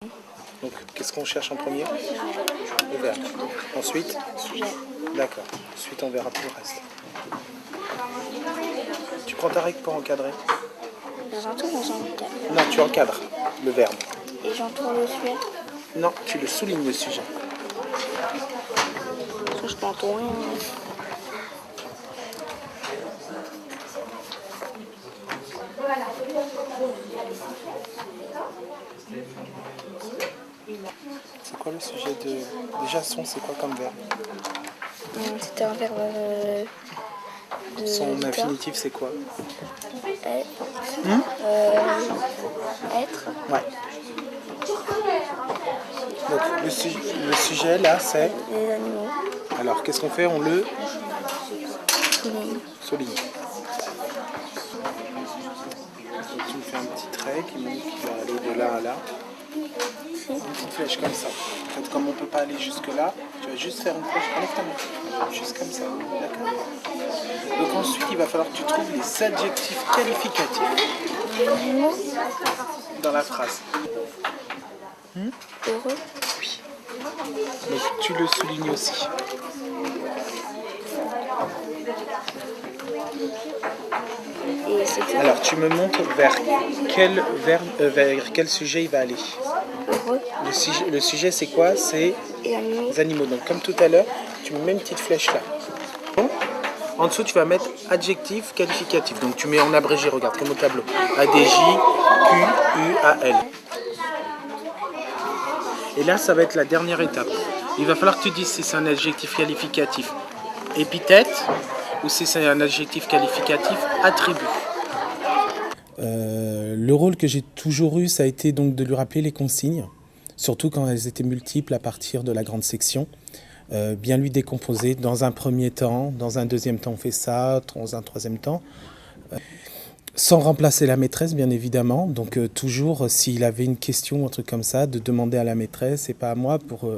Donc, qu'est-ce qu'on cherche en premier? Le verbe. Ensuite? Sujet. D'accord. Ensuite, on verra tout le reste. Tu prends ta règle pour encadrer? J'entoure ou j'encadre? Non, tu encadres le verbe. Et j'entoure le sujet? Non, tu le soulignes le sujet. Ça, je peux entourer. C'est quoi le sujet de... Déjà, son, c'est quoi comme verbe? C'était un verbe de... Son infinitif, c'est quoi? Être. Ouais. Donc, le sujet, là, c'est... Les animaux. Alors, qu'est-ce qu'on fait? On le Souligne. souligne. Donc, tu me fais un petit trait qui va aller de là à là. Une petite flèche comme ça. En fait, comme on ne peut pas aller jusque là, tu vas juste faire une flèche. Enlève ta main. Juste comme ça. D'accord? Donc ensuite, il va falloir que tu trouves les adjectifs qualificatifs dans la phrase. Heureux. Oui. Donc tu le soulignes aussi. Et c'est ça. Alors tu me montres vers quel verbe, vers quel sujet il va aller. Heureux. Le sujet c'est quoi? C'est Et animaux. les animaux. Donc comme tout à l'heure, tu me mets une petite flèche là. Bon. En dessous, tu vas mettre adjectif qualificatif. Donc tu mets en abrégé, regarde comme au tableau. A-D-J-Q-U-A-L. Et là, ça va être la dernière étape. Il va falloir que tu dises si c'est un adjectif qualificatif épithète ou si c'est un adjectif qualificatif attribut. Le rôle que j'ai toujours eu, ça a été donc de lui rappeler les consignes, surtout quand elles étaient multiples à partir de la grande section. Bien lui décomposer dans un premier temps, dans un deuxième temps on fait ça, dans un troisième temps. Sans remplacer la maîtresse bien évidemment, donc toujours s'il avait une question ou un truc comme ça, de demander à la maîtresse et pas à moi pour...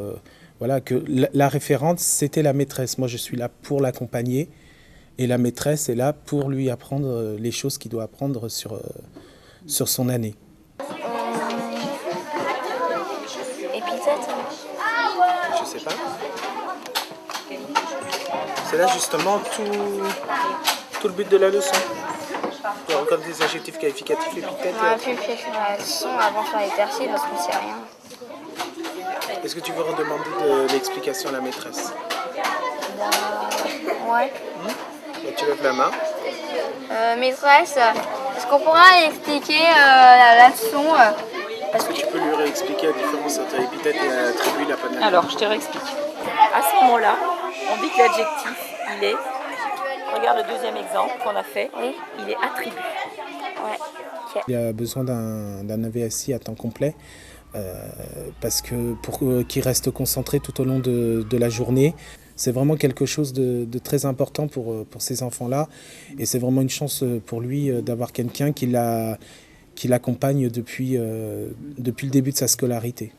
voilà, que la référente c'était la maîtresse, moi je suis là pour l'accompagner et la maîtresse est là pour lui apprendre les choses qu'il doit apprendre sur son année. Épithète. Je sais pas. C'est là justement tout le but de la leçon. Tu regardes des adjectifs qualificatifs, épithètes. On a pu faire la leçon avant de faire l'exercice parce qu'on sait rien. Est-ce que tu veux redemander de l'explication à la maîtresse? Ouais. Et tu lèves la main. Maîtresse, est-ce qu'on pourra expliquer la leçon Est-ce que tu peux lui réexpliquer la différence entre épithète et attribut, la panne? Alors, je te réexplique. À ce moment-là, on dit que l'adjectif, il est... Regarde le deuxième exemple qu'on a fait. Oui. Il est attribut. Ouais. Il a besoin d'un AVSI à temps complet parce que pour qu'il reste concentré tout au long de la journée. C'est vraiment quelque chose de très important pour ces enfants-là. Et c'est vraiment une chance pour lui d'avoir quelqu'un qui l'accompagne depuis le début de sa scolarité.